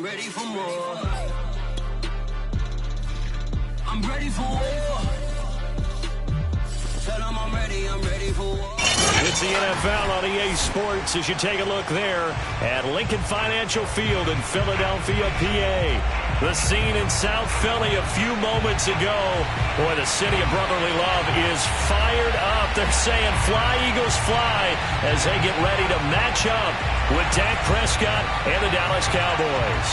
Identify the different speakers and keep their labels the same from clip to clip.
Speaker 1: ready for more. I'm ready for war. Tell them I'm ready for war.
Speaker 2: It's the NFL on EA Sports as you take a look there at Lincoln Financial Field in Philadelphia, PA. The scene in South Philly a few moments ago. Boy, the city of brotherly love is fired up. They're saying fly, Eagles, fly as they get ready to match up with Dak Prescott and the Dallas Cowboys.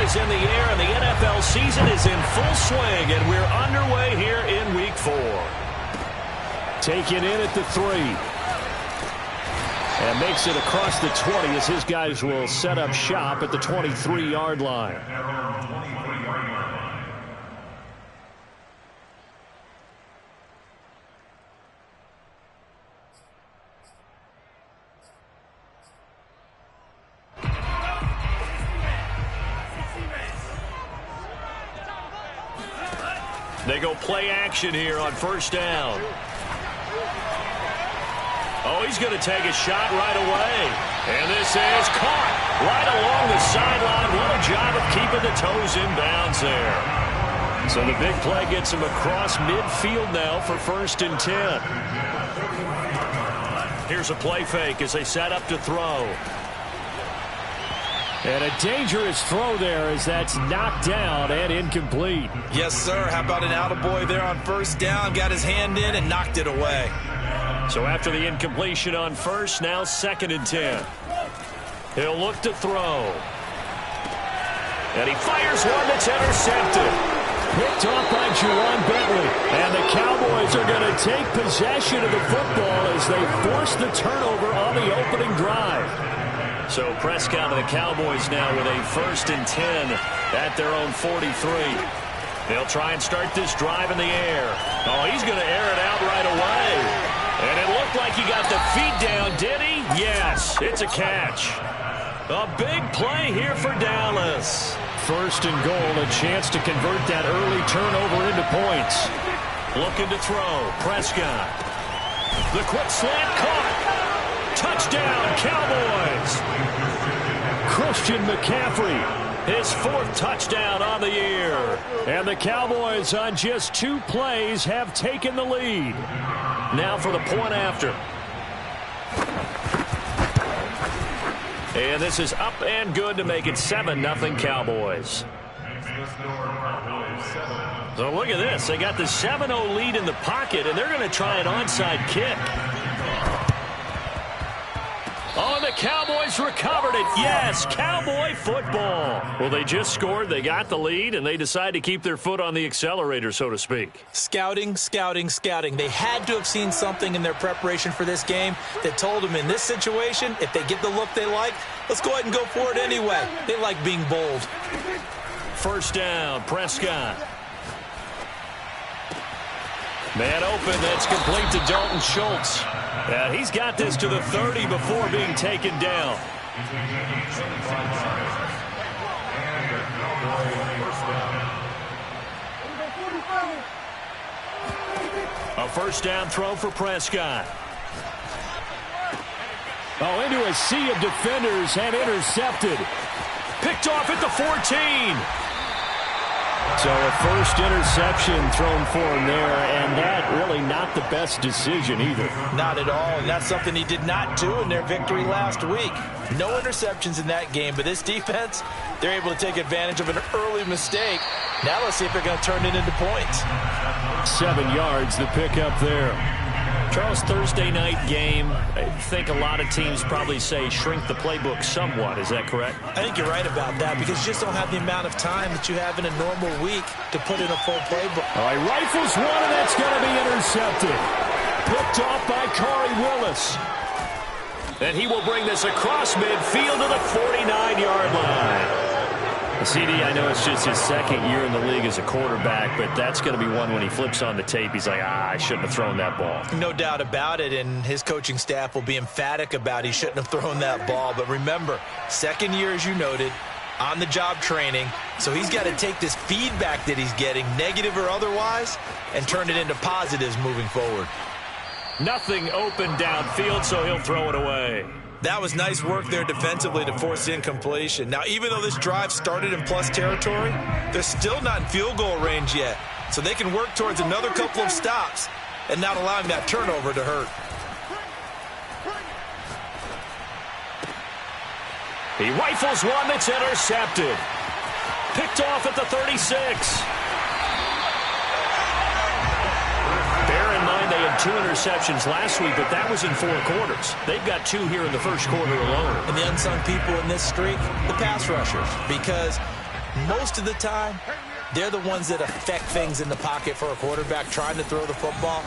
Speaker 2: In the air, and the NFL season is in full swing, and we're underway here in Week 4. Taken in at the 3. And makes it across the 20 as his guys will set up shop at the 23-yard line. They go play action here on first down. Oh, he's going to take a shot right away. And this is caught right along the sideline. What a job of keeping the toes in bounds there. So the big play gets him across midfield now for 1st and 10. Here's a play fake as they set up to throw. And a dangerous throw there as that's knocked down and incomplete.
Speaker 3: Yes, sir. How about an attaboy there on first down? Got his hand in and knocked it away.
Speaker 2: So after the incompletion on first, now 2nd and 10. He'll look to throw. And he fires one that's intercepted. Picked off by Juwan Bentley. And the Cowboys are going to take possession of the football as they force the turnover on the opening drive. So Prescott and the Cowboys now with a 1st and 10 at their own 43. They'll try and start this drive in the air. Oh, he's going to air it out right away. And it looked like he got the feet down, did he? Yes, it's a catch. A big play here for Dallas. 1st and goal, a chance to convert that early turnover into points. Looking to throw, Prescott. The quick slant caught. Touchdown, Cowboys! Christian McCaffrey, his 4th touchdown on the year. And the Cowboys on just 2 plays have taken the lead. Now for the point after. And this is up and good to make it 7-0 Cowboys. So look at this. They got the 7-0 lead in the pocket, and they're going to try an onside kick. Oh, the Cowboys recovered it. Yes, Cowboy football. Well, they just scored. They got the lead, and they decide to keep their foot on the accelerator, so to speak.
Speaker 3: Scouting, scouting, scouting. They had to have seen something in their preparation for this game that told them in this situation, if they get the look they like, let's go ahead and go for it anyway. They like being bold.
Speaker 2: 1st down, Prescott. Man open, that's complete to Dalton Schultz. He's got this to the 30 before being taken down. A 1st down throw for Prescott. Oh, into a sea of defenders and intercepted. Picked off at the 14. So a 1st interception thrown for him there, and that really not the best decision either.
Speaker 3: Not at all, and that's something he did not do in their victory last week. No interceptions in that game, but this defense, they're able to take advantage of an early mistake. Now let's see if they're going to turn it into points.
Speaker 2: 7 yards, the pickup there. Charles, Thursday night game, I think a lot of teams probably say shrink the playbook somewhat. Is that correct?
Speaker 3: I think you're right about that because you just don't have the amount of time that you have in a normal week to put in a full playbook.
Speaker 2: All right, rifles one, and that's going to be intercepted. Picked off by Corey Willis. And he will bring this across midfield to the 49-yard line. CD, I know it's just his 2nd year in the league as a quarterback, but that's going to be one when he flips on the tape, he's like, I shouldn't have thrown that ball.
Speaker 3: No doubt about it, and his coaching staff will be emphatic about he shouldn't have thrown that ball. But remember, 2nd year, as you noted, on-the-job training. So he's got to take this feedback that he's getting, negative or otherwise, and turn it into positives moving forward.
Speaker 2: Nothing open downfield, so he'll throw it away.
Speaker 3: That was nice work there defensively to force the incompletion. Now, even though this drive started in plus territory, they're still not in field goal range yet. So they can work towards another couple of stops and not allowing that turnover to hurt.
Speaker 2: He rifles one that's intercepted. Picked off at the 36. Bear in mind they had 2 interceptions last week, but that was in 4 quarters. They've got 2 here in the first quarter alone.
Speaker 3: And the unsung people in this streak, the pass rushers, because most of the time, they're the ones that affect things in the pocket for a quarterback, trying to throw the football,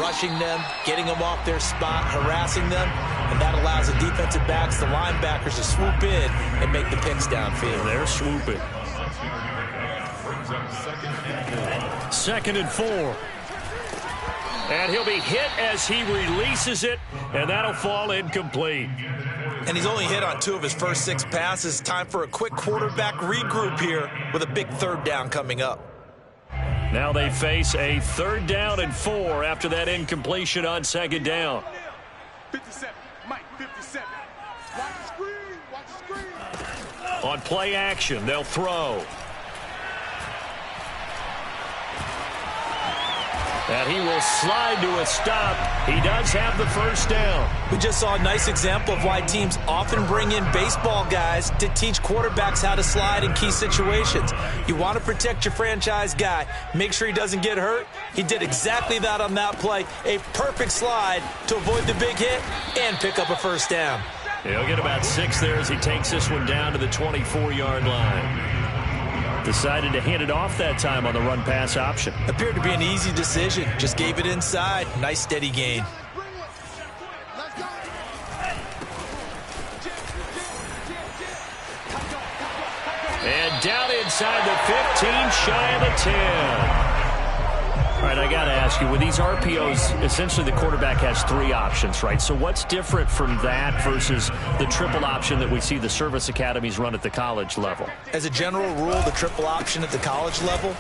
Speaker 3: rushing them, getting them off their spot, harassing them, and that allows the defensive backs, the linebackers, to swoop in and make the picks downfield.
Speaker 2: They're swooping. 2nd and 4. And he'll be hit as he releases it, and that'll fall incomplete.
Speaker 3: And he's only hit on 2 of his first 6 passes. Time for a quick quarterback regroup here with a big 3rd down coming up.
Speaker 2: Now they face a 3rd down and 4 after that incompletion on 2nd down.
Speaker 4: 57, Mike, 57. Watch the screen, watch the screen.
Speaker 2: On play action, they'll throw. And he will slide to a stop. He does have the 1st down.
Speaker 3: We just saw a nice example of why teams often bring in baseball guys to teach quarterbacks how to slide in key situations. You want to protect your franchise guy. Make sure he doesn't get hurt. He did exactly that on that play. A perfect slide to avoid the big hit and pick up a 1st down.
Speaker 2: He'll get about 6 there as he takes this one down to the 24-yard line. Decided to hand it off that time on the run-pass option.
Speaker 3: Appeared to be an easy decision. Just gave it inside. Nice steady gain.
Speaker 2: And down inside the 15, shy of the 10. All right, I got to ask you, with these RPOs, essentially the quarterback has 3 options, right? So what's different from that versus the triple option that we see the service academies run at the college level?
Speaker 3: As a general rule, the triple option at the college level,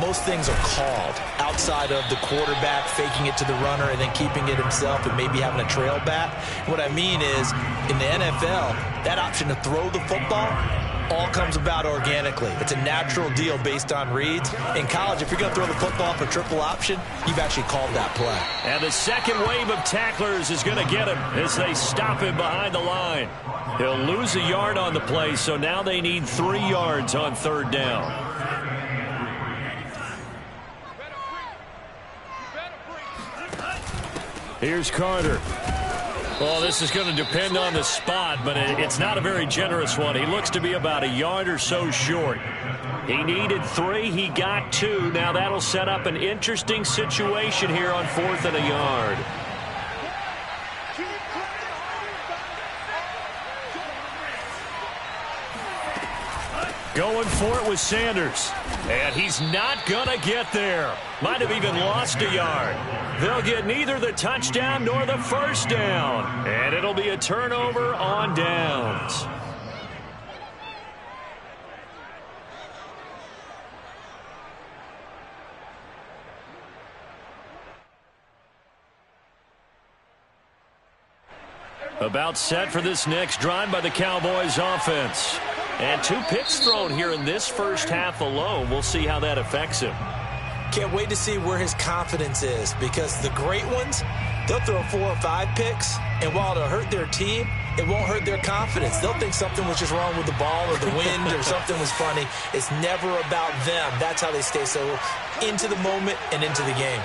Speaker 3: most things are called outside of the quarterback faking it to the runner and then keeping it himself and maybe having a trail back. What I mean is, in the NFL, that option to throw the football all comes about organically. It's a natural deal based on reads. In college, if you're going to throw the football for triple option, you've actually called that play.
Speaker 2: And the second wave of tacklers is going to get him as they stop him behind the line. He'll lose a yard on the play, so now they need 3 yards on 3rd down. Here's Carter. Well, this is going to depend on the spot, but it's not a very generous one. He looks to be about a yard or so short. He needed 3. He got 2. Now that'll set up an interesting situation here on 4th and a yard. Going for it with Sanders. And he's not going to get there. Might have even lost a yard. They'll get neither the touchdown nor the 1st down. And it'll be a turnover on downs. About set for this next drive by the Cowboys offense. And 2 picks thrown here in this first half alone. We'll see how that affects him.
Speaker 3: Can't wait to see where his confidence is, because the great ones, they'll throw 4 or 5 picks, and while it'll hurt their team, it won't hurt their confidence. They'll think something was just wrong with the ball or the wind or something was funny. It's never about them. That's how they stay so into the moment and into the game.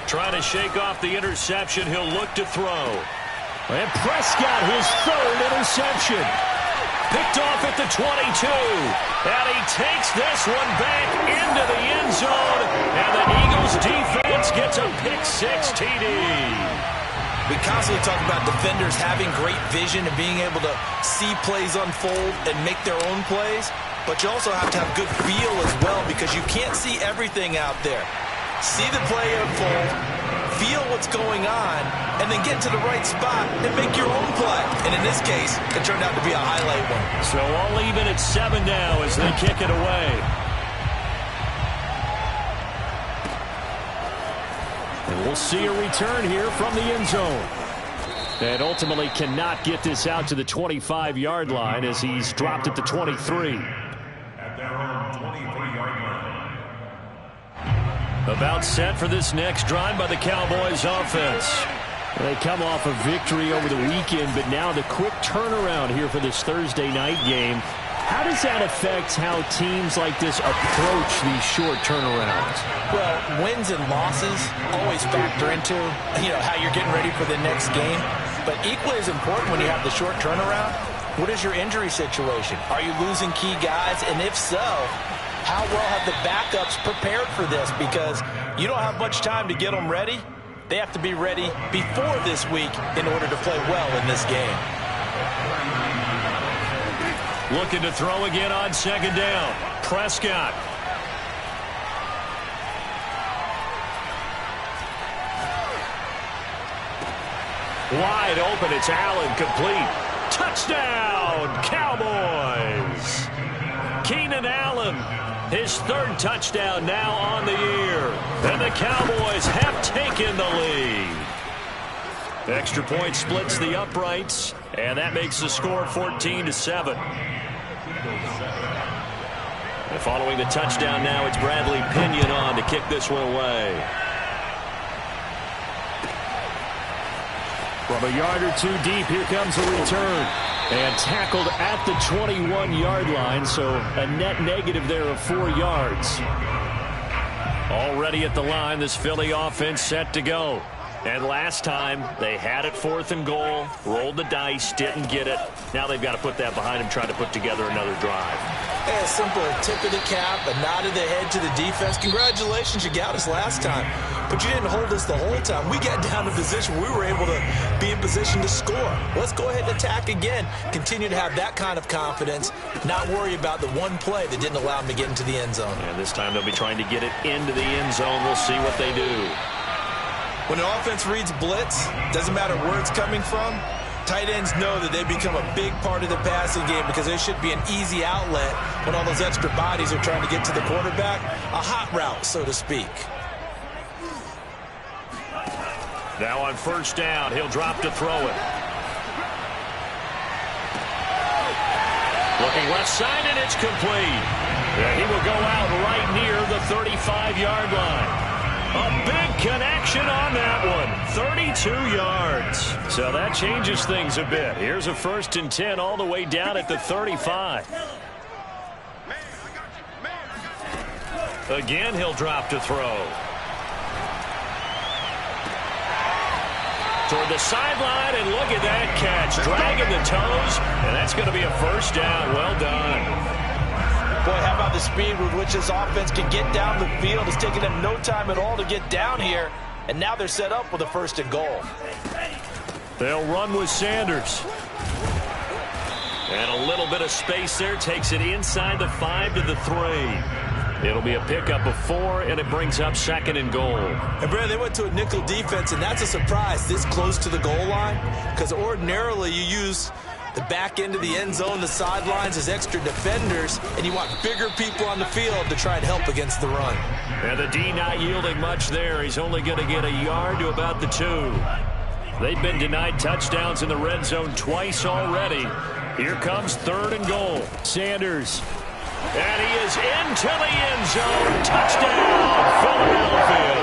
Speaker 2: Trying to shake off the interception. He'll look to throw. And Prescott, his 3rd interception. Picked off at the 22. And he takes this one back into the end zone. And the Eagles defense gets a pick-6 TD.
Speaker 3: We constantly talk about defenders having great vision and being able to see plays unfold and make their own plays. But you also have to have good feel as well, because you can't see everything out there. See the play unfold, feel what's going on, and then get to the right spot and make your own play. And in this case, it turned out to be a highlight one.
Speaker 2: So all even at 7 now as they kick it away. And we'll see a return here from the end zone. And ultimately cannot get this out to the 25-yard line as he's dropped at the 23.
Speaker 5: At their own 23-yard line.
Speaker 2: About set for this next drive by the Cowboys offense. They come off a victory over the weekend, but now the quick turnaround here for this Thursday night game. How does that affect how teams like this approach these short turnarounds?
Speaker 3: Well, wins and losses always factor into, how you're getting ready for the next game. But equally as important when you have the short turnaround, what is your injury situation? Are you losing key guys? And if so, how well have the backups prepared for this? Because you don't have much time to get them ready. They have to be ready before this week in order to play well in this game.
Speaker 2: Looking to throw again on second down. Prescott. Wide open. It's Allen, complete. Touchdown, Cowboys. Keenan Allen, his third touchdown now on the year. And the Cowboys have taken the lead. Extra point splits the uprights, and that makes the score 14-7. And following the touchdown now, it's Bradley Pinion on to kick this one away. From a yard or two deep, here comes a return. And tackled at the 21-yard line, so a net negative there of 4 yards. Already at the line, this Philly offense set to go. And last time, they had it 4th and goal, rolled the dice, didn't get it. Now they've got to put that behind them, trying to put together another drive.
Speaker 3: Hey, a simple tip of the cap, a nod of the head to the defense. Congratulations, you got us last time. But you didn't hold us the whole time. We got down to position. We were able to be in position to score. Let's go ahead and attack again. Continue to have that kind of confidence. Not worry about the one play that didn't allow them to get into the end zone.
Speaker 2: And this time they'll be trying to get it into the end zone. We'll see what they do.
Speaker 3: When the offense reads blitz, doesn't matter where it's coming from, tight ends know that they become a big part of the passing game because there should be an easy outlet when all those extra bodies are trying to get to the quarterback. A hot route, so to speak.
Speaker 2: Now on first down, he'll drop to throw it. Looking left side, and it's complete. Yeah, he will go out right near the 35-yard line. A big connection on that one. 32 yards. So that changes things a bit. Here's a 1st and 10 all the way down at the 35. Again, he'll drop to throw. Toward the sideline, and look at that catch. Dragging the toes, and that's going to be a first down. Well done.
Speaker 3: Boy, how about the speed with which this offense can get down the field? It's taking them no time at all to get down here, and now they're set up with a 1st and goal.
Speaker 2: They'll run with Sanders. And a little bit of space there takes it inside the 5 to the 3. It'll be a pickup of 4, and it brings up 2nd and goal.
Speaker 3: And, Brad, they went to a nickel defense, and that's a surprise this close to the goal line because ordinarily you use the back end of the end zone, the sidelines as extra defenders, and you want bigger people on the field to try and help against the run.
Speaker 2: And the D not yielding much there. He's only going to get a yard to about the 2. They've been denied touchdowns in the red zone twice already. Here comes 3rd and goal. Sanders. And he is into the end zone. Touchdown, Philadelphia.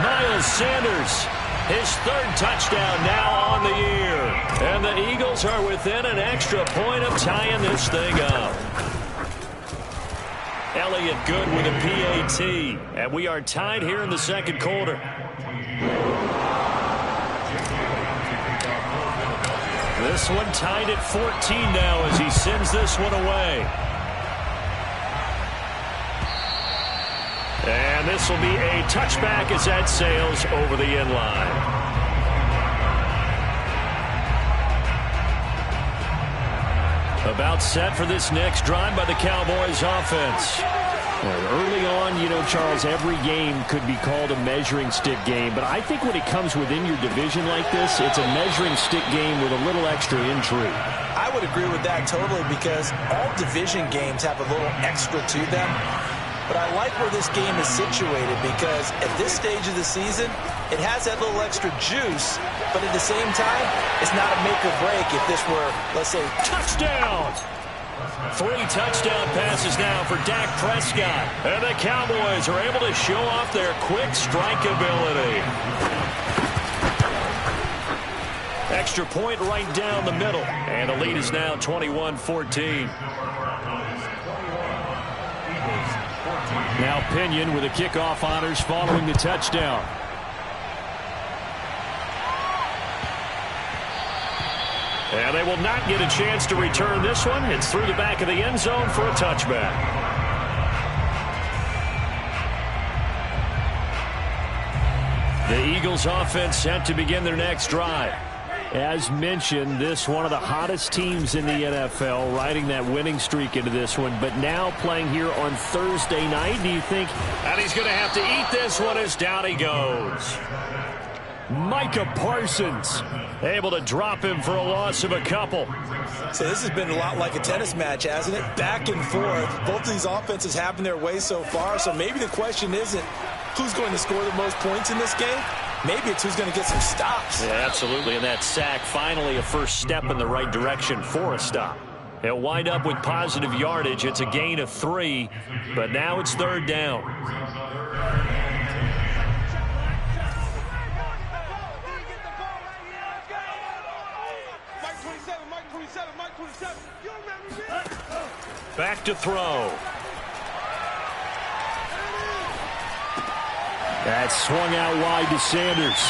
Speaker 2: Miles Sanders, his 3rd touchdown now on the year. And the Eagles are within an extra point of tying this thing up. Elliott good with a PAT. And we are tied here in the 2nd quarter. This one tied at 14 now as he sends this one away. And this will be a touchback as that sails over the end line. About set for this next drive by the Cowboys offense. Early on, you know, Charles, every game could be called a measuring stick game. But I think when it comes within your division like this, it's a measuring stick game with a little extra intrigue.
Speaker 3: I would agree with that totally, because all division games have a little extra to them. But I like where this game is situated, because at this stage of the season, it has that little extra juice. But at the same time, it's not a make or break if this were, let's say,
Speaker 2: touchdown. 3 touchdown passes now for Dak Prescott. And the Cowboys are able to show off their quick strike ability. Extra point right down the middle. And the lead is now 21-14. Now Pinion with the kickoff honors following the touchdown. And they will not get a chance to return this one. It's through the back of the end zone for a touchback. The Eagles offense set to begin their next drive. As mentioned, this one of the hottest teams in the NFL, riding that winning streak into this one, but now playing here on Thursday night. Do you think that he's going to have to eat this one as down he goes? Micah Parsons able to drop him for a loss of a couple.
Speaker 3: So this has been a lot like a tennis match, hasn't it? Back and forth. Both of these offenses having their way so far. So maybe the question isn't who's going to score the most points in this game. Maybe it's who's going to get some stops.
Speaker 2: Yeah, absolutely. And that sack, finally a first step in the right direction for a stop. He'll wind up with positive yardage. It's a gain of 3, but now it's third down. Back to throw. That swung out wide to Sanders.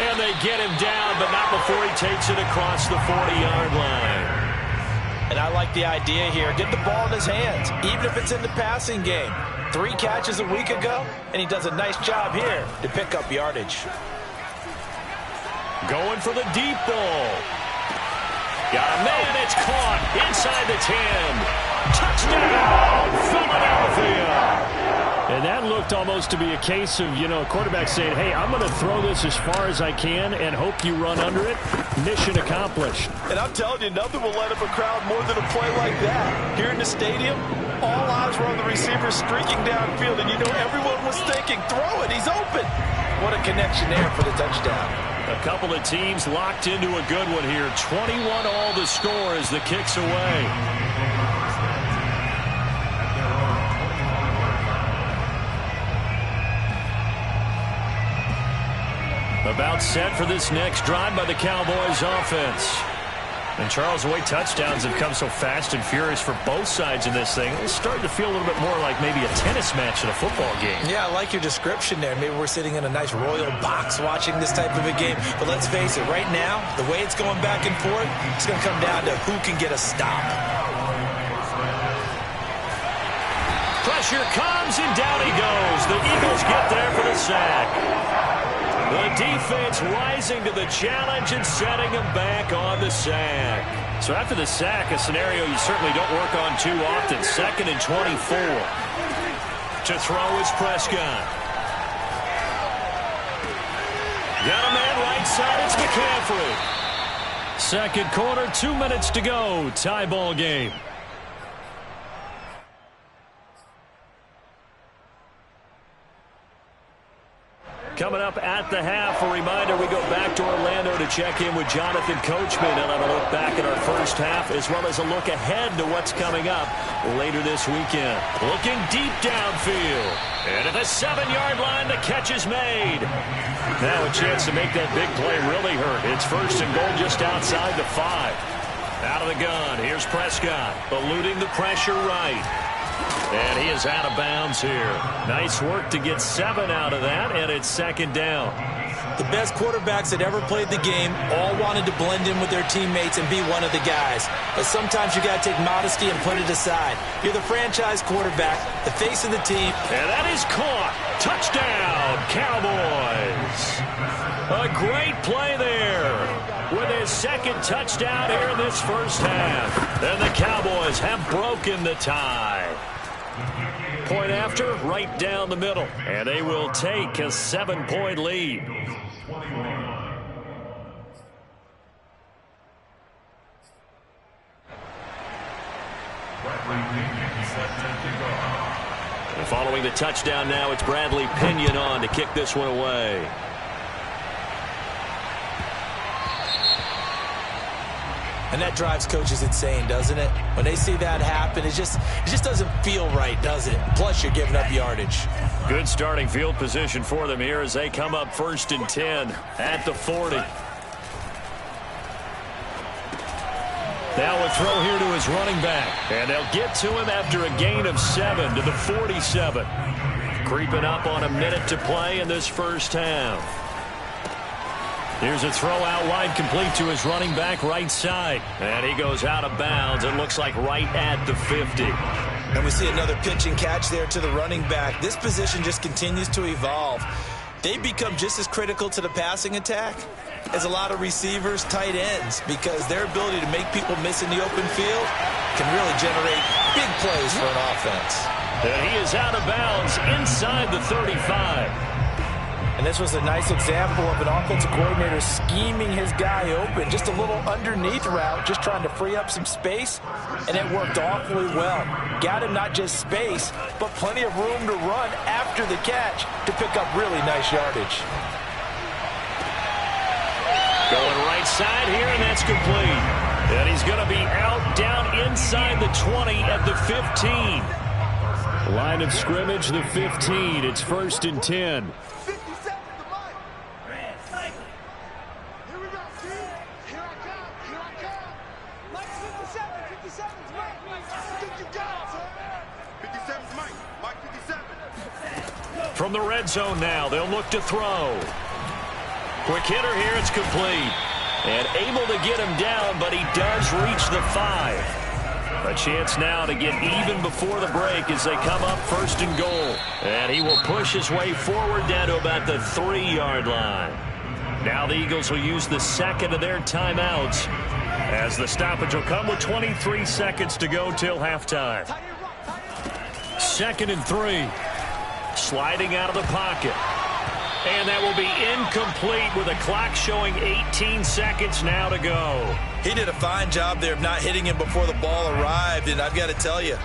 Speaker 2: And they get him down, but not before he takes it across the 40-yard line.
Speaker 3: And I like the idea here. Get the ball in his hands, even if it's in the passing game. 3 catches a week ago, and he does a nice job here to pick up yardage.
Speaker 2: Going for the deep ball. Got a man, it's caught inside the 10. Touchdown, Philadelphia. And that looked almost to be a case of, you know, a quarterback saying, hey, I'm going to throw this as far as I can and hope you run under it. Mission accomplished.
Speaker 3: And I'm telling you, nothing will light up a crowd more than a play like that. Here in the stadium, all eyes were on the receiver streaking downfield, and you know everyone was thinking, throw it, he's open. What a connection there for the touchdown.
Speaker 2: A couple of teams locked into a good one here. 21 all the score as the kick's away. About set for this next drive by the Cowboys offense. And Charles, the way touchdowns have come so fast and furious for both sides of this thing, it's starting to feel a little bit more like maybe a tennis match in a football game.
Speaker 3: Yeah, I like your description there. Maybe we're sitting in a nice royal box watching this type of a game. But let's face it, right now, the way it's going back and forth, it's going to come down to who can get a stop.
Speaker 2: Pressure comes, and down he goes. The Eagles get there for the sack. The defense rising to the challenge and setting him back on the sack. So after the sack, a scenario you certainly don't work on too often. 2nd and 24. To throw is Prescott. Got a man right side. It's McCaffrey. Second quarter, 2 minutes to go. Tie ball game. Coming up at the half, a reminder, we go back to Orlando to check in with Jonathan Coachman and have a look back at our first half, as well as a look ahead to what's coming up later this weekend. Looking deep downfield. And at the 7-yard line, the catch is made. Now a chance to make that big play really hurt. It's 1st and goal just outside the 5. Out of the gun, here's Prescott, eluding the pressure right. And he is out of bounds here. Nice work to get 7 out of that, and it's 2nd down.
Speaker 3: The best quarterbacks that ever played the game all wanted to blend in with their teammates and be one of the guys. But sometimes you got to take modesty and put it aside. You're the franchise quarterback, the face of the team.
Speaker 2: And that is caught. Touchdown, Cowboys. A great play there. Within his second touchdown here in this first half. And the Cowboys have broken the tie. Point after, right down the middle. And they will take a 7-point lead. And following the touchdown now, it's Bradley Pinion on to kick this one away.
Speaker 3: And that drives coaches insane, doesn't it? When they see that happen, it just doesn't feel right, does it? Plus, you're giving up yardage.
Speaker 2: Good starting field position for them here as they come up 1st and 10 at the 40. Now a throw here to his running back. And they'll get to him after a gain of 7 to the 47. Creeping up on a minute to play in this first half. Here's a throw out wide, complete to his running back right side. And he goes out of bounds. It looks like right at the 50.
Speaker 3: And we see another pitch and catch there to the running back. This position just continues to evolve. They become just as critical to the passing attack as a lot of receivers, tight ends, because their ability to make people miss in the open field can really generate big plays for an offense.
Speaker 2: And he is out of bounds inside the 35.
Speaker 3: And this was a nice example of an offensive coordinator scheming his guy open. Just a little underneath route, just trying to free up some space, and it worked awfully well. Got him not just space, but plenty of room to run after the catch to pick up really nice yardage.
Speaker 2: Going right side here, and that's complete. And he's going to be out down inside the 20 at the 15. Line of scrimmage, the 15. It's 1st and 10. From the red zone now, they'll look to throw. Quick hitter here, it's complete. And able to get him down, but he does reach the 5. A chance now to get even before the break as they come up 1st and goal. And he will push his way forward down to about the 3-yard line. Now the Eagles will use the second of their timeouts as the stoppage will come with 23 seconds to go till halftime. 2nd and 3. Sliding out of the pocket. And that will be incomplete with a clock showing 18 seconds now to go.
Speaker 3: He did a fine job there of not hitting him before the ball arrived, and I've got to tell you,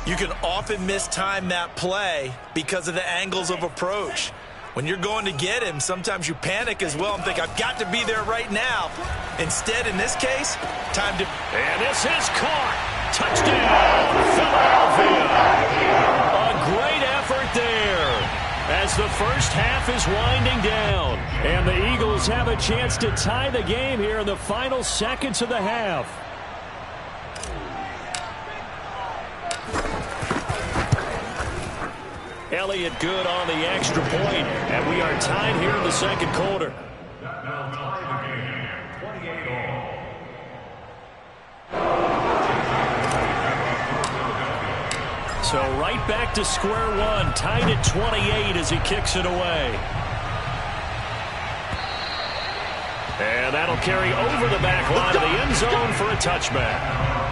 Speaker 3: you can often mistime that play because of the angles of approach. When you're going to get him, sometimes you panic as well and think, I've got to be there right now. Instead, in this case, time to...
Speaker 2: And this is caught. Touchdown, Philadelphia. A great effort there as the first half is winding down. And the Eagles have a chance to tie the game here in the final seconds of the half. Elliott good on the extra point, and we are tied here in the second quarter. So right back to square one, tied at 28 as he kicks it away. And that'll carry over the back line of the end zone for a touchback.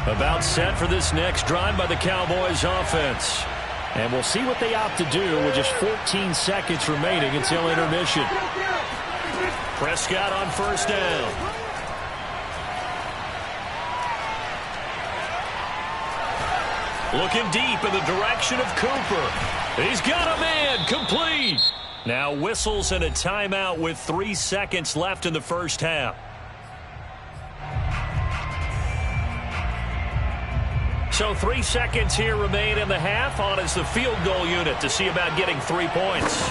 Speaker 2: About set for this next drive by the Cowboys offense. And we'll see what they opt to do with just 14 seconds remaining until intermission. Prescott on first down. Looking deep in the direction of Cooper. He's got a man, complete. Now whistles and a timeout with 3 seconds left in the first half. So 3 seconds here remain in the half. On is the field goal unit to see about getting 3 points.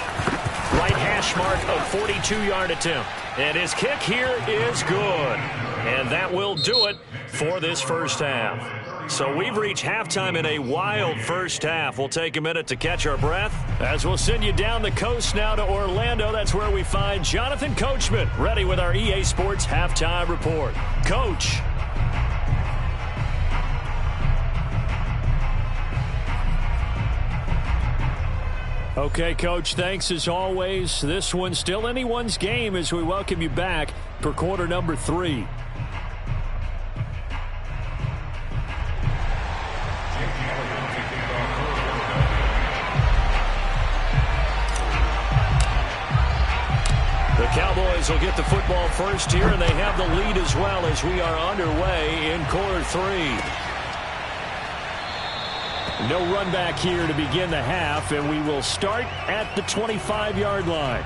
Speaker 2: Right hash mark of 42-yard attempt. And his kick here is good. And that will do it for this first half. So we've reached halftime in a wild first half. We'll take a minute to catch our breath as we'll send you down the coast now to Orlando. That's where we find Jonathan Coachman ready with our EA Sports Halftime Report. Coach. Okay, Coach, thanks as always. This one's still anyone's game as we welcome you back for quarter number 3. The Cowboys will get the football first here, and they have the lead as well as we are underway in quarter 3. No run back here to begin the half, and we will start at the 25-yard line.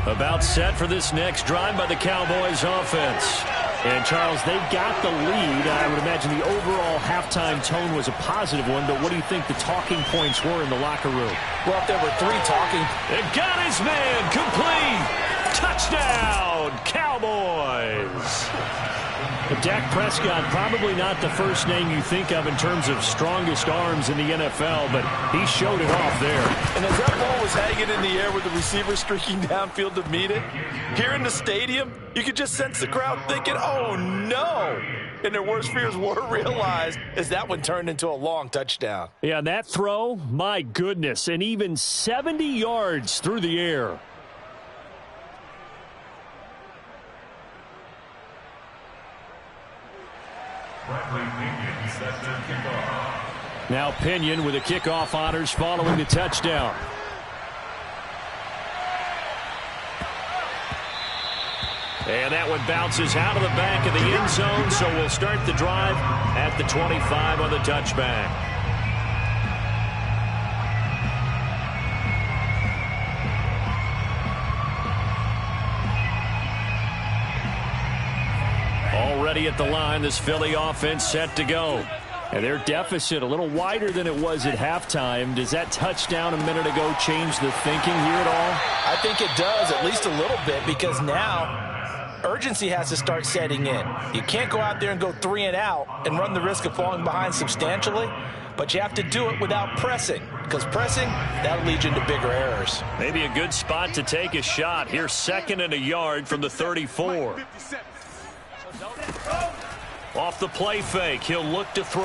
Speaker 2: About set for this next drive by the Cowboys offense. And, Charles, they've got the lead. I would imagine the overall halftime tone was a positive one, but what do you think the talking points were in the locker room?
Speaker 3: Well, if there were 3 talking.
Speaker 2: They've got his man complete. Touchdown, Cowboys. Dak Prescott, probably not the first name you think of in terms of strongest arms in the NFL, but he showed it off there.
Speaker 3: And as that ball was hanging in the air with the receiver streaking downfield to meet it, here in the stadium, you could just sense the crowd thinking, oh, no. And their worst fears were realized as that one turned into a long touchdown.
Speaker 2: Yeah, and that throw, my goodness, and even 70 yards through the air. Now Pinion with the kickoff honors following the touchdown. And that one bounces out of the back of the end zone, so we'll start the drive at the 25 on the touchback. Already at the line, this Philly offense set to go. And their deficit a little wider than it was at halftime. Does that touchdown a minute ago change the thinking here at all?
Speaker 3: I think it does, at least a little bit, because now urgency has to start setting in. You can't go out there and go 3 and out and run the risk of falling behind substantially, but you have to do it without pressing, because pressing, that'll lead you into bigger errors.
Speaker 2: Maybe a good spot to take a shot. Here's 2nd and a yard from the 34. Off the play fake, he'll look to throw.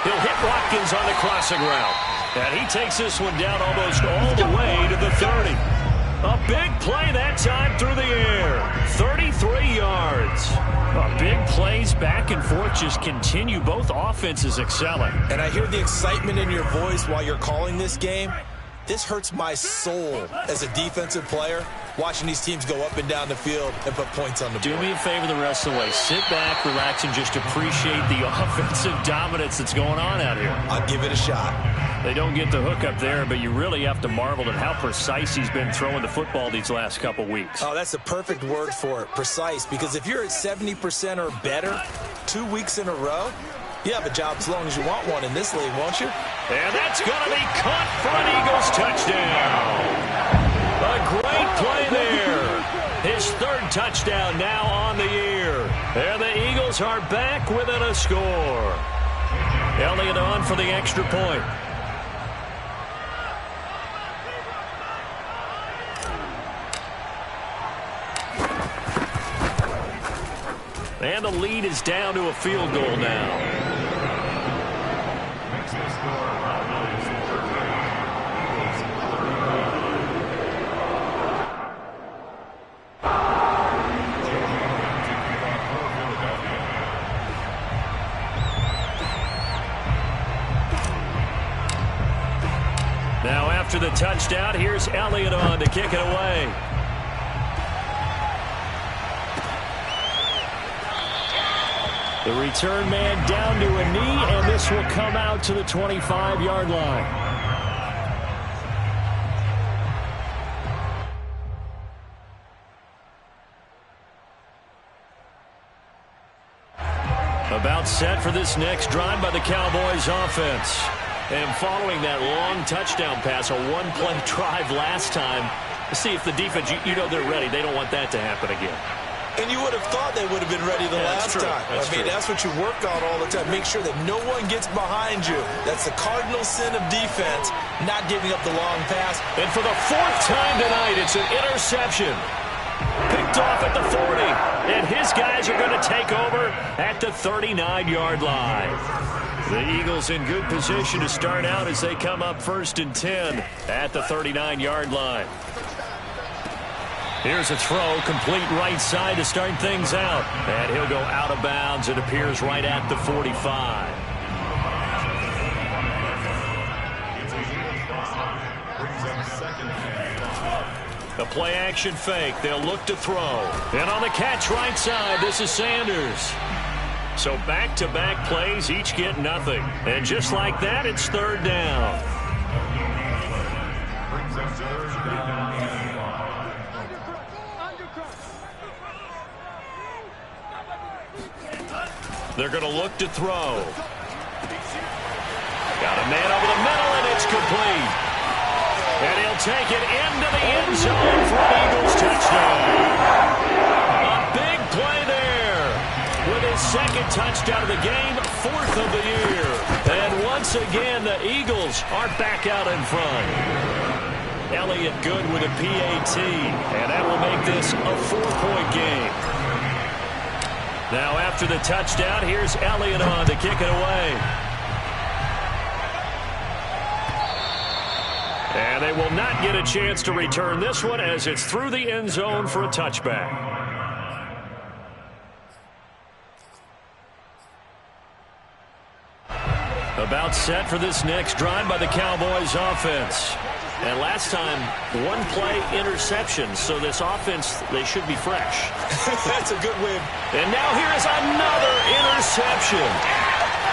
Speaker 2: He'll hit Watkins on the crossing route. And he takes this one down almost all the way to the 30. A big play that time through the air. 33 yards. Big plays back and forth just continue. Both offenses excelling.
Speaker 3: And I hear the excitement in your voice while you're calling this game. This hurts my soul as a defensive player, watching these teams go up and down the field and put points on the board.
Speaker 2: Do me a favor the rest of the way. Sit back, relax, and just appreciate the offensive dominance that's going on out here.
Speaker 3: I'll give it a shot.
Speaker 2: They don't get the hook up there, but you really have to marvel at how precise he's been throwing the football these last couple weeks.
Speaker 3: Oh, that's the perfect word for it, precise, because if you're at 70% or better 2 weeks in a row, you have a job as long as you want one in this league, won't you?
Speaker 2: And that's going to be caught for an Eagles touchdown. A great play there. His 3rd touchdown now on the year. And the Eagles are back within a score. Elliott on for the extra point. And the lead is down to a field goal now. Now after the touchdown, here's Elliott on to kick it away. The return man down to a knee, and this will come out to the 25-yard line. About set for this next drive by the Cowboys offense. And following that long touchdown pass, a one-play drive last time, See if the defense, you know they're ready. They don't want that to happen again.
Speaker 3: And you would have thought they would have been ready the last time. That's what you work on all the time. Make sure that no one gets behind you. That's the cardinal sin of defense, not giving up the long pass.
Speaker 2: And for the fourth time tonight, it's an interception. Picked off at the 40. And his guys are going to take over at the 39-yard line. The Eagles in good position to start out as they come up 1st and 10 at the 39-yard line. Here's a throw, complete right side to start things out. And he'll go out of bounds. It appears right at the 45. A play-action fake. They'll look to throw. And on the catch right side, this is Sanders. So back-to-back plays, each get nothing. And just like that, it's 3rd down. They're going to look to throw. Got a man over the middle, and it's complete. And he'll take it into the end zone for an Eagles touchdown. A big play there with his 2nd touchdown of the game, 4th of the year. And once again, the Eagles are back out in front. Elliott Good with a PAT, and that will make this a 4-point game. Now after the touchdown, here's Elliott on to kick it away. And they will not get a chance to return this one as it's through the end zone for a touchback. About set for this next drive by the Cowboys offense. And last time, 1-play interception, so this offense, they should be fresh.
Speaker 3: That's a good win.
Speaker 2: And now here is another interception.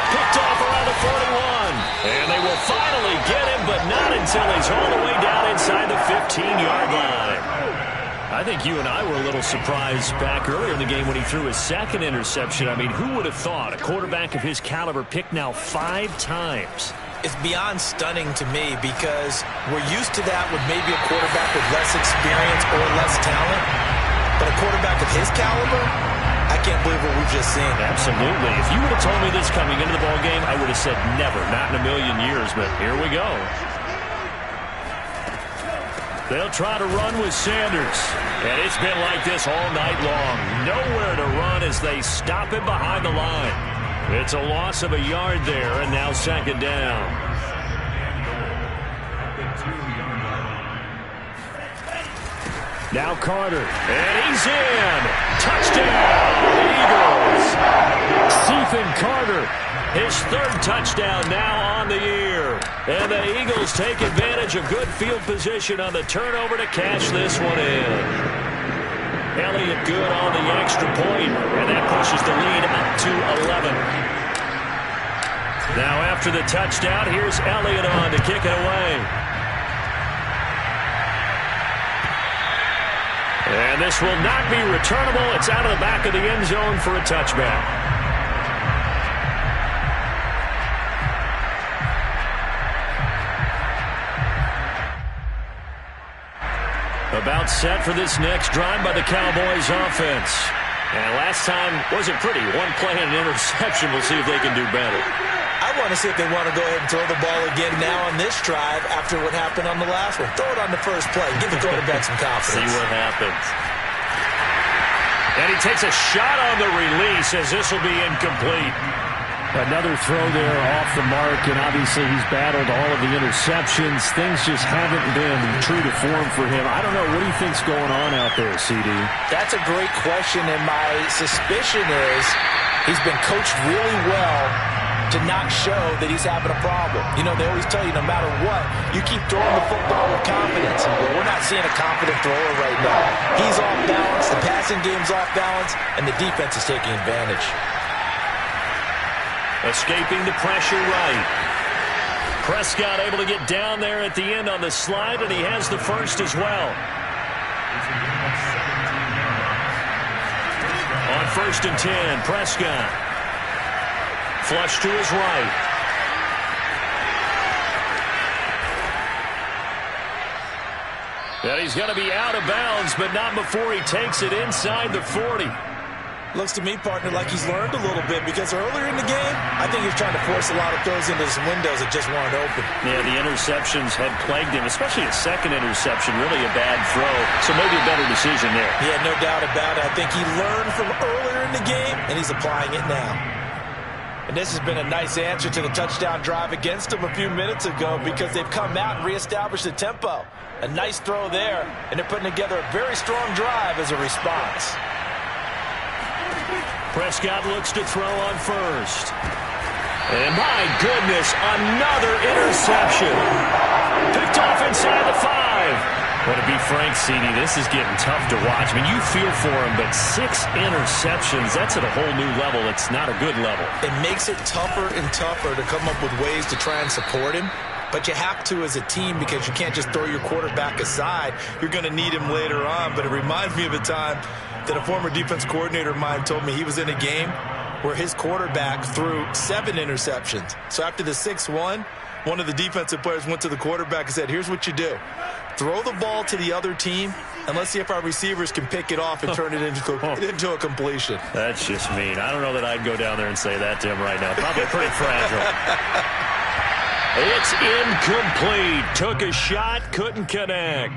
Speaker 2: Picked off around the 41. And they will finally get him, but not until he's all the way down inside the 15-yard line. I think you and I were a little surprised back earlier in the game when he threw his 2nd interception. I mean, who would have thought a quarterback of his caliber picked now 5 times?
Speaker 3: It's beyond stunning to me because we're used to that with maybe a quarterback with less experience or less talent. But a quarterback of his caliber, I can't believe what we've just seen.
Speaker 2: Absolutely. If you would have told me this coming into the ballgame, I would have said never, not in a million years. But here we go. They'll try to run with Sanders. And it's been like this all night long. Nowhere to run as they stop him behind the line. It's a loss of a yard there, and now 2nd down. Now Carter, and he's in. Touchdown, Eagles. Stephen Carter, his 3rd touchdown now on the year. And the Eagles take advantage of good field position on the turnover to cash this one in. Elliott Good on the extra point, and that pushes the lead up to 11. Now after the touchdown, here's Elliott on to kick it away. And this will not be returnable. It's out of the back of the end zone for a touchback. About set for this next drive by the Cowboys offense. And last time wasn't pretty. 1 play and an interception. We'll see if they can do better.
Speaker 3: I want to see if they want to go ahead and throw the ball again now on this drive after what happened on the last one. Throw it on the first play. Give the quarterback some confidence.
Speaker 2: See what happens. And he takes a shot on the release as this will be incomplete. Another throw there off the mark, and obviously he's battled all of the interceptions. Things just haven't been true to form for him. I don't know. What do you think's going on out there, CD?
Speaker 3: That's a great question, and my suspicion is he's been coached really well to not show that he's having a problem. You know, they always tell you no matter what, you keep throwing the football with confidence. But we're not seeing a confident thrower right now. He's off balance, the passing game's off balance, and the defense is taking advantage.
Speaker 2: Escaping the pressure right. Prescott able to get down there at the end on the slide, and he has the first as well. On 1st and 10, Prescott. Flush to his right. And he's going to be out of bounds, but not before he takes it inside the 40.
Speaker 3: Looks to me, partner, like he's learned a little bit because earlier in the game, I think he was trying to force a lot of throws into some windows that just weren't open.
Speaker 2: Yeah, the interceptions had plagued him, especially a second interception, really a bad throw. So maybe a better decision there.
Speaker 3: Yeah, no doubt about it. I think he learned from earlier in the game, and he's applying it now. And this has been a nice answer to the touchdown drive against them a few minutes ago because they've come out and reestablished the tempo. A nice throw there, and they're putting together a very strong drive as a response.
Speaker 2: Prescott looks to throw on first. And my goodness, another interception. Picked off inside the 5. Well, to be frank, CD, this is getting tough to watch. I mean, you feel for him, but 6 interceptions, that's at a whole new level. It's not a good level.
Speaker 3: It makes it tougher and tougher to come up with ways to try and support him. But you have to as a team because you can't just throw your quarterback aside. You're going to need him later on. But it reminds me of a time that a former defense coordinator of mine told me he was in a game where his quarterback threw 7 interceptions. So after the 6th one of the defensive players went to the quarterback and said, here's what you do. Throw the ball to the other team, and let's see if our receivers can pick it off and turn it into a completion.
Speaker 2: That's just mean. I don't know that I'd go down there and say that to him right now. Probably pretty fragile. It's incomplete. Took a shot, couldn't connect.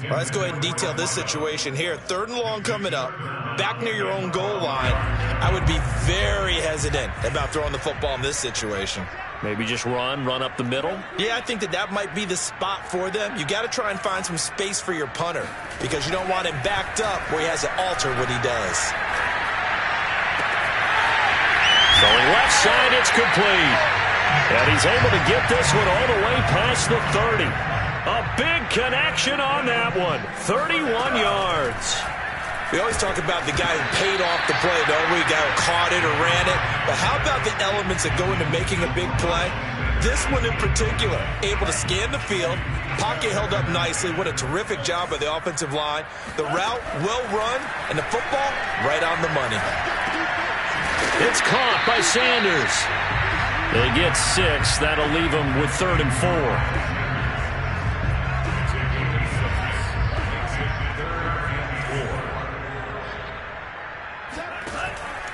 Speaker 3: All right, let's go ahead and detail this situation here. 3rd and long coming up. Back near your own goal line. I would be very hesitant about throwing the football in this situation.
Speaker 2: Maybe just run up the middle?
Speaker 3: Yeah, I think that might be the spot for them. You got to try and find some space for your punter because you don't want him backed up where he has to alter what he does.
Speaker 2: Throwing left side, it's complete. And he's able to get this one all the way past the 30. A big connection on that one. 31 yards.
Speaker 3: We always talk about the guy who paid off the play, don't we? The guy who caught it or ran it. But how about the elements that go into making a big play? This one in particular, able to scan the field, pocket held up nicely. What a terrific job by the offensive line. The route, well run, and the football, right on the money.
Speaker 2: It's caught by Sanders. They get 6. That'll leave them with 3rd and 4.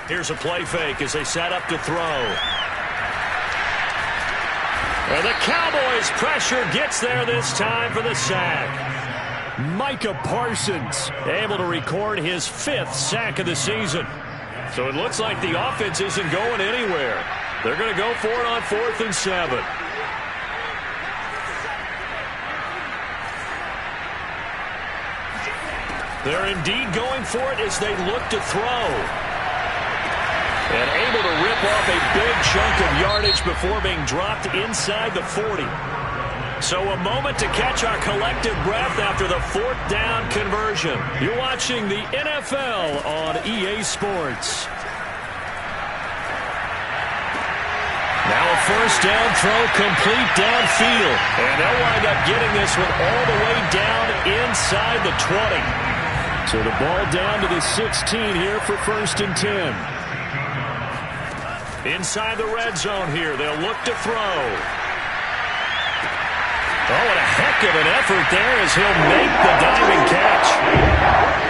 Speaker 2: Here's a play fake as they set up to throw. And the Cowboys pressure gets there this time for the sack. Micah Parsons able to record his 5th sack of the season. So it looks like the offense isn't going anywhere. They're going to go for it on 4th and 7. They're indeed going for it as they look to throw. And able to rip off a big chunk of yardage before being dropped inside the 40. So a moment to catch our collective breath after the 4th down conversion. You're watching the NFL on EA Sports. Now a 1st down throw complete downfield. And they'll wind up getting this one all the way down inside the 20. So the ball down to the 16 here for 1st and 10. Inside the red zone here, they'll look to throw. Oh, and a heck of an effort there as he'll make the diving catch.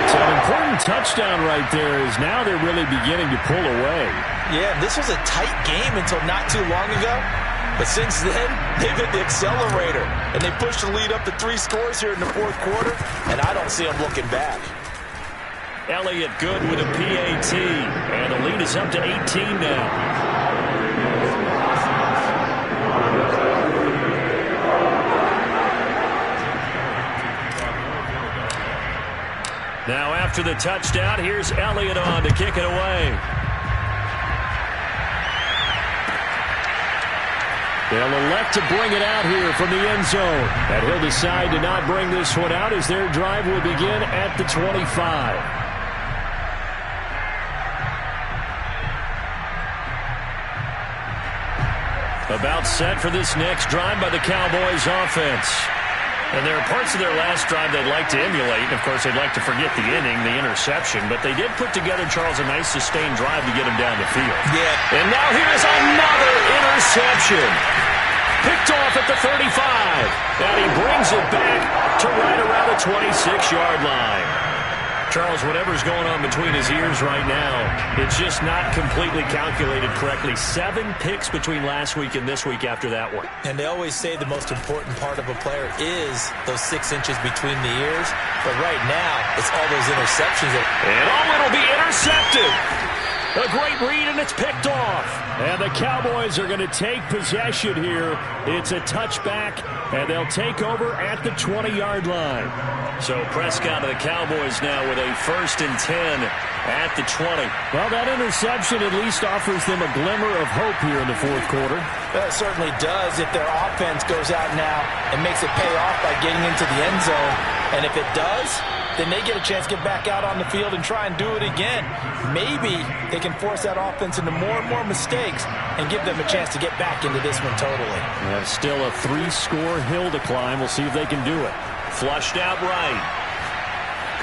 Speaker 2: So an important touchdown right there is now they're really beginning to pull away.
Speaker 3: Yeah, this was a tight game until not too long ago. But since then, they've hit the accelerator. And they pushed the lead up to 3 scores here in the 4th quarter. And I don't see them looking back.
Speaker 2: Elliott good with a PAT. And the lead is up to 18 now. Now after the touchdown, here's Elliott on to kick it away. They'll elect to bring it out here from the end zone. And he'll decide to not bring this one out as their drive will begin at the 25. About set for this next drive by the Cowboys offense. And there are parts of their last drive they'd like to emulate. And, of course, they'd like to forget the inning, the interception. But they did put together, Charles, a nice sustained drive to get him down the field.
Speaker 3: Yeah.
Speaker 2: And now here's another interception. Picked off at the 35. And he brings it back to right around the 26-yard line. Charles, whatever's going on between his ears right now, it's just not completely calculated correctly. 7 picks between last week and this week after that one.
Speaker 3: And they always say the most important part of a player is those 6 inches between the ears. But right now, it's all those interceptions.
Speaker 2: And it'll be intercepted. A great read, and it's picked off. And the Cowboys are going to take possession here. It's a touchback, and they'll take over at the 20-yard line. So Prescott of the Cowboys now with a 1st and 10 at the 20. Well, that interception at least offers them a glimmer of hope here in the fourth quarter.
Speaker 3: That certainly does if their offense goes out now and makes it pay off by getting into the end zone. And if it does, then they get a chance to get back out on the field and try and do it again. Maybe they can force that offense into more and more mistakes and give them a chance to get back into this one totally.
Speaker 2: Yeah, still a 3-score hill to climb. We'll see if they can do it. Flushed out right.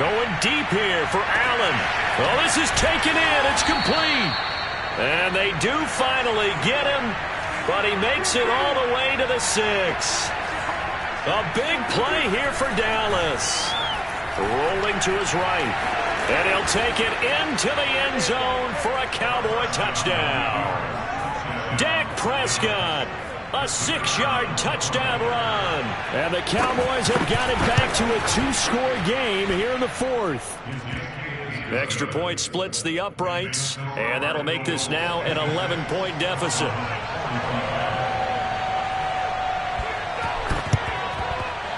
Speaker 2: Going deep here for Allen. Well, this is taken in. It's complete. And they do finally get him, but he makes it all the way to the 6. A big play here for Dallas. Rolling to his right. And he'll take it into the end zone for a Cowboy touchdown. Dak Prescott. A 6-yard touchdown run. And the Cowboys have got it back to a 2-score game here in the fourth. Extra point splits the uprights, and that'll make this now an 11-point deficit.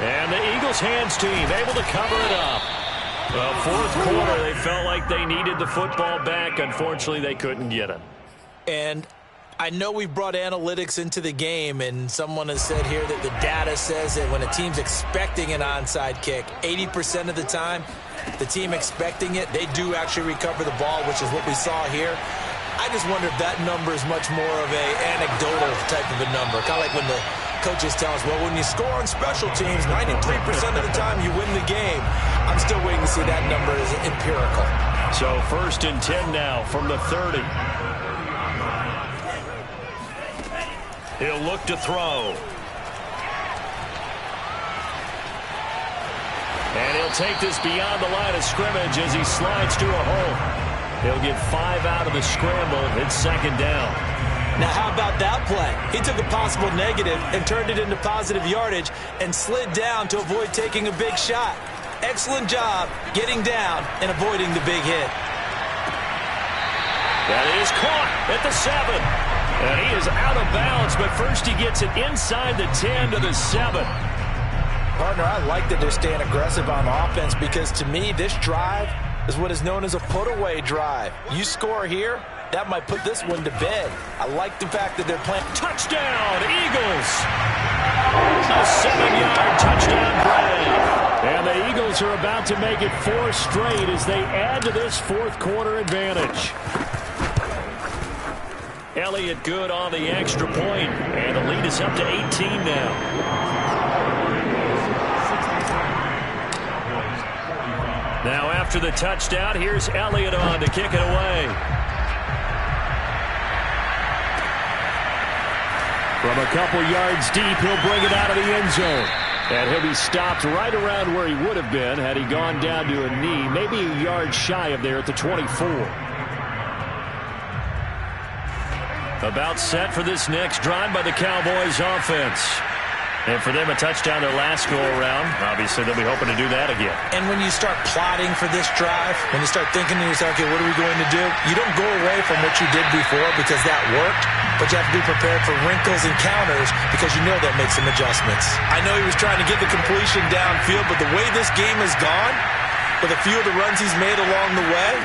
Speaker 2: And the Eagles hands team able to cover it up. Well, fourth quarter, they felt like they needed the football back. Unfortunately, they couldn't get it.
Speaker 3: And I know we've brought analytics into the game, and someone has said here that the data says that when a team's expecting an onside kick, 80% of the time, the team expecting it, they do actually recover the ball, which is what we saw here. I just wonder if that number is much more of a anecdotal type of a number. Kind of like when the coaches tell us, well, when you score on special teams, 93% of the time you win the game. I'm still waiting to see that number is empirical.
Speaker 2: So 1st and 10 now from the 30. He'll look to throw. And he'll take this beyond the line of scrimmage as he slides to a hole. He'll get 5 out of the scramble. It's 2nd down.
Speaker 3: Now, how about that play? He took a possible negative and turned it into positive yardage and slid down to avoid taking a big shot. Excellent job getting down and avoiding the big hit.
Speaker 2: That is caught at the 7. And he is out of bounds, but first he gets it inside the 10 to the 7.
Speaker 3: Partner, I like that they're staying aggressive on offense because to me, this drive is what is known as a put-away drive. You score here, that might put this one to bed. I like the fact that they're playing.
Speaker 2: Touchdown, Eagles! A 7-yard touchdown play. And the Eagles are about to make it 4 straight as they add to this fourth quarter advantage. Elliott good on the extra point, and the lead is up to 18 now. Now after the touchdown, here's Elliott on to kick it away. From a couple yards deep, he'll bring it out of the end zone. And he'll be stopped right around where he would have been had he gone down to a knee, maybe a yard shy of there at the 24. About set for this next drive by the Cowboys offense. And for them, a touchdown their last go-around. Obviously, they'll be hoping to do that again.
Speaker 3: And when you start plotting for this drive, when you start thinking to yourself, okay, what are we going to do? You don't go away from what you did before because that worked, but you have to be prepared for wrinkles and counters because you know they'll make some adjustments. I know he was trying to get the completion downfield, but the way this game has gone, with a few of the runs he's made along the way,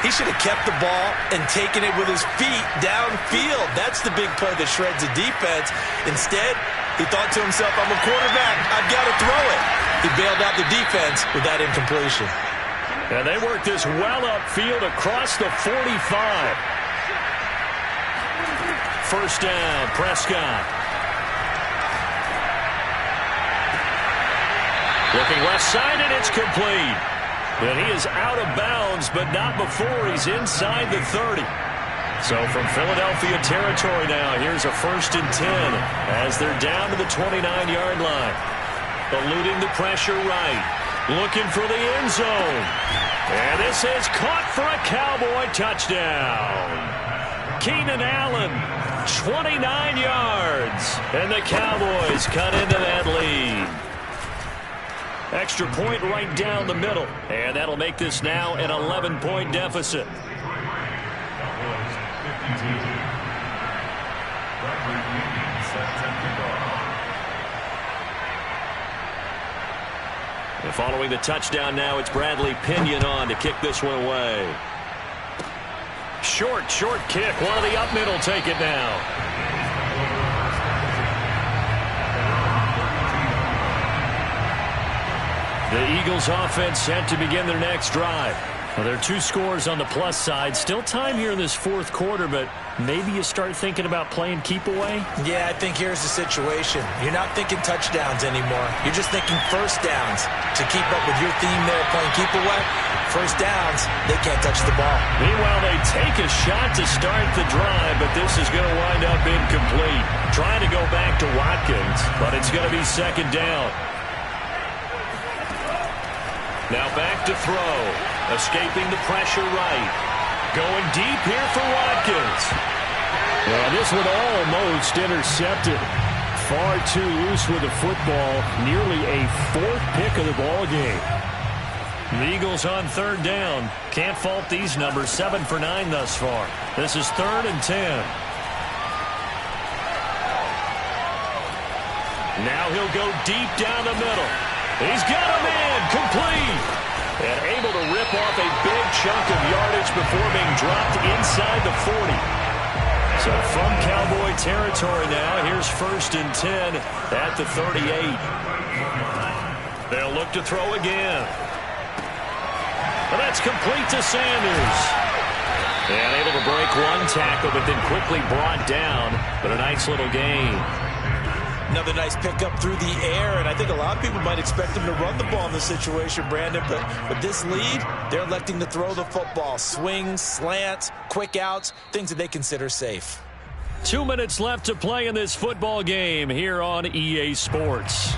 Speaker 3: he should have kept the ball and taken it with his feet downfield. That's the big play that shreds the defense. Instead, he thought to himself, I'm a quarterback, I've got to throw it. He bailed out the defense with that incompletion.
Speaker 2: And they work this well upfield across the 45. First down, Prescott. Looking left side, and it's complete. And he is out of bounds, but not before he's inside the 30. So from Philadelphia territory now, here's a 1st and 10 as they're down to the 29-yard line. Eluding the pressure right. Looking for the end zone. And this is caught for a Cowboy touchdown. Keenan Allen, 29 yards. And the Cowboys cut into that lead. Extra point right down the middle. And that'll make this now an 11-point deficit. And following the touchdown now, it's Bradley Pinion on to kick this one away. Short kick. One of the up middle take it now. The Eagles offense set to begin their next drive. Well, there are 2 scores on the plus side. Still time here in this 4th quarter, but maybe you start thinking about playing keep away?
Speaker 3: Yeah, I think here's the situation. You're not thinking touchdowns anymore. You're just thinking first downs. To keep up with your theme there, playing keep away, first downs, they can't touch the ball.
Speaker 2: Meanwhile, they take a shot to start the drive, but this is going to wind up incomplete. Trying to go back to Watkins, but it's going to be 2nd down. Now back to throw. Escaping the pressure right. Going deep here for Watkins. Well, this one almost intercepted. Far too loose with the football. Nearly a 4th pick of the ball game. The Eagles on 3rd down. Can't fault these numbers. 7 for 9 thus far. This is 3rd and 10. Now he'll go deep down the middle. He's got a man complete. And able to rip off a big chunk of yardage before being dropped inside the 40. So from Cowboy territory now, here's 1st and 10 at the 38. They'll look to throw again. And that's complete to Sanders. And able to break one tackle, but then quickly brought down. But a nice little gain.
Speaker 3: Another nice pickup through the air, and I think a lot of people might expect him to run the ball in this situation, Brandon, but with this lead, they're electing to throw the football. Swings, slants, quick outs, things that they consider safe.
Speaker 2: 2 minutes left to play in this football game here on EA Sports.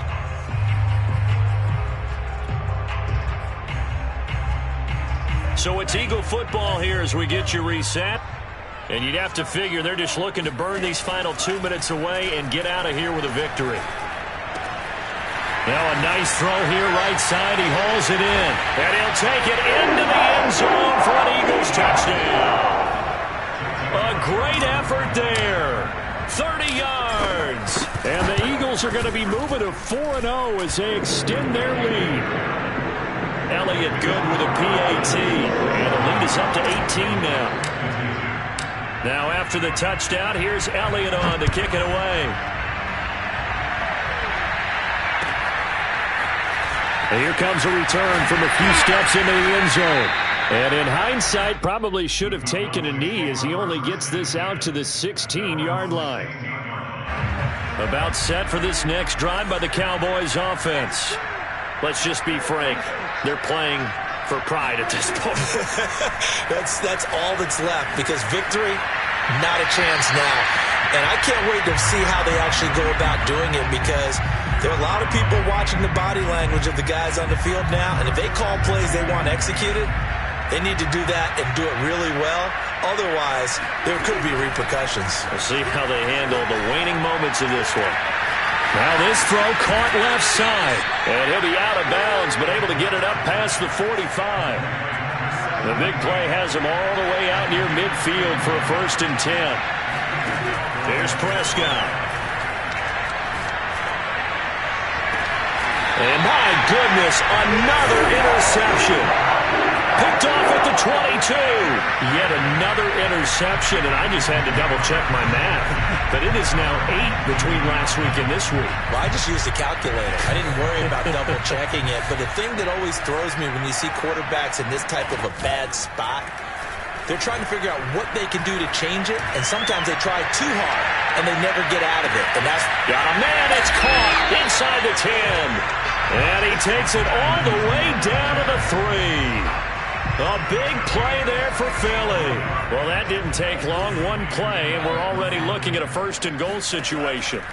Speaker 2: So it's Eagle football here as we get you reset. And you'd have to figure they're just looking to burn these final 2 minutes away and get out of here with a victory. Now a nice throw here right side. He hauls it in. And he'll take it into the end zone for an Eagles touchdown. A great effort there. 30 yards. And the Eagles are going to be moving to 4-0 as they extend their lead. Elliott good with a PAT. And the lead is up to 18 now. Now after the touchdown, here's Elliott on to kick it away. And here comes a return from a few steps into the end zone. And in hindsight, probably should have taken a knee as he only gets this out to the 16-yard line. About set for this next drive by the Cowboys offense. Let's just be frank. They're playing for pride at this point.
Speaker 3: That's all that's left, because victory, not a chance now. And I can't wait to see how they actually go about doing it, because there are a lot of people watching the body language of the guys on the field now, and if they call plays they want executed, they need to do that and do it really well. Otherwise, there could be repercussions.
Speaker 2: We'll see how they handle the waning moments of this one. Now this throw caught left side. And he'll be out of bounds, but able to get it up past the 45. The big play has him all the way out near midfield for a 1st and 10. There's Prescott. And my goodness, another interception. Picked off at the 22. Yet another interception, and I just had to double-check my math. But it is now 8 between last week and this week.
Speaker 3: Well, I just used a calculator. I didn't worry about double-checking it. But the thing that always throws me when you see quarterbacks in this type of a bad spot, they're trying to figure out what they can do to change it, and sometimes they try too hard, and they never get out of it. And that's...
Speaker 2: Got a man, it's caught inside the 10. And he takes it all the way down to the 3. A big play there for Philly. Well, that didn't take long. One play, and we're already looking at a first-and-goal situation.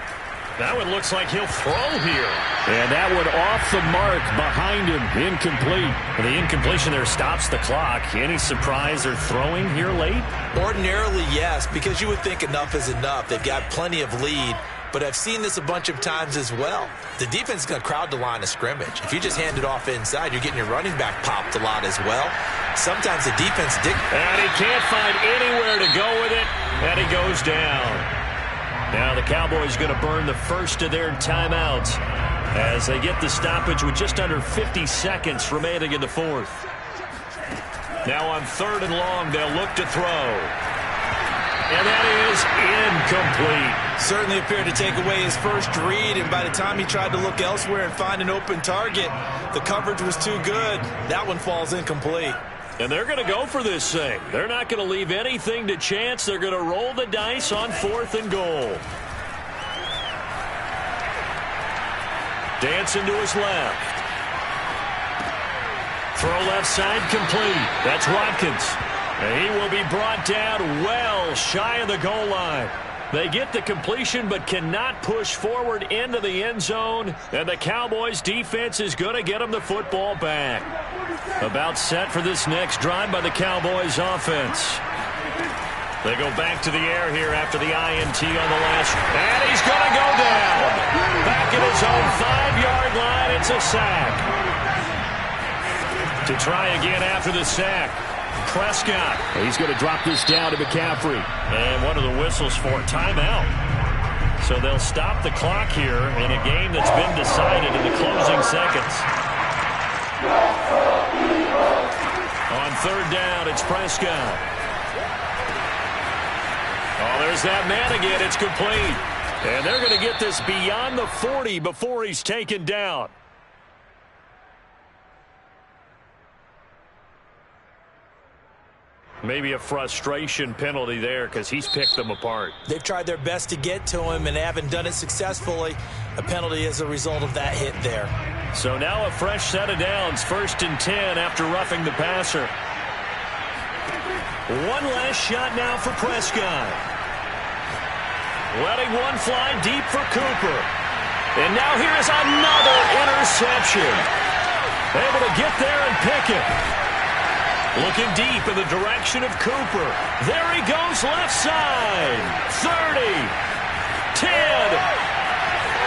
Speaker 2: That one looks like he'll throw here. And that one off the mark behind him. Incomplete. And the incompletion there stops the clock. Any surprise they're throwing here late?
Speaker 3: Ordinarily, yes, because you would think enough is enough. They've got plenty of lead. But I've seen this a bunch of times as well. The defense is going to crowd the line of scrimmage. If you just hand it off inside, you're getting your running back popped a lot as well. Sometimes the defense
Speaker 2: and he can't find anywhere to go with it, and he goes down. Now the Cowboys going to burn the first of their timeouts as they get the stoppage with just under 50 seconds remaining in the fourth. Now on 3rd and long, they'll look to throw. And that is incomplete.
Speaker 3: Certainly appeared to take away his first read, and by the time he tried to look elsewhere and find an open target, the coverage was too good. That one falls incomplete.
Speaker 2: And they're going to go for this thing. They're not going to leave anything to chance. They're going to roll the dice on 4th and goal. Dancing to his left. Throw left side complete. That's Watkins. And he will be brought down well shy of the goal line. They get the completion but cannot push forward into the end zone. And the Cowboys defense is going to get them the football back. About set for this next drive by the Cowboys offense. They go back to the air here after the INT on the last. And he's going to go down. Back at his own 5-yard line. It's a sack. To try again after the sack. Prescott. He's going to drop this down to McCaffrey. And what are the whistles for? Timeout. So they'll stop the clock here in a game that's been decided in the closing seconds. On 3rd down, it's Prescott. Oh, there's that man again. It's complete. And they're going to get this beyond the 40 before he's taken down. Maybe a frustration penalty there because he's picked them apart.
Speaker 3: They've tried their best to get to him and haven't done it successfully. A penalty as a result of that hit there.
Speaker 2: So now a fresh set of downs. 1st and 10 after roughing the passer. One last shot now for Prescott. Letting one fly deep for Cooper. And now here's another interception. Able to get there and pick it. Looking deep in the direction of Cooper. There he goes left side. 30. 10.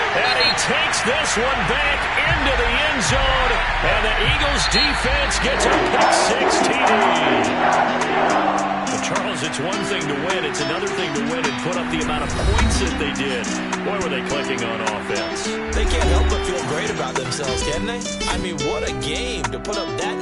Speaker 2: And he takes this one back into the end zone. And the Eagles defense gets a pick 6 TD. But Charles, it's one thing to win. It's another thing to win and put up the amount of points that they did. Boy, were they clicking on offense.
Speaker 3: They can't help but feel great about themselves, can they? I mean, what a game to put up that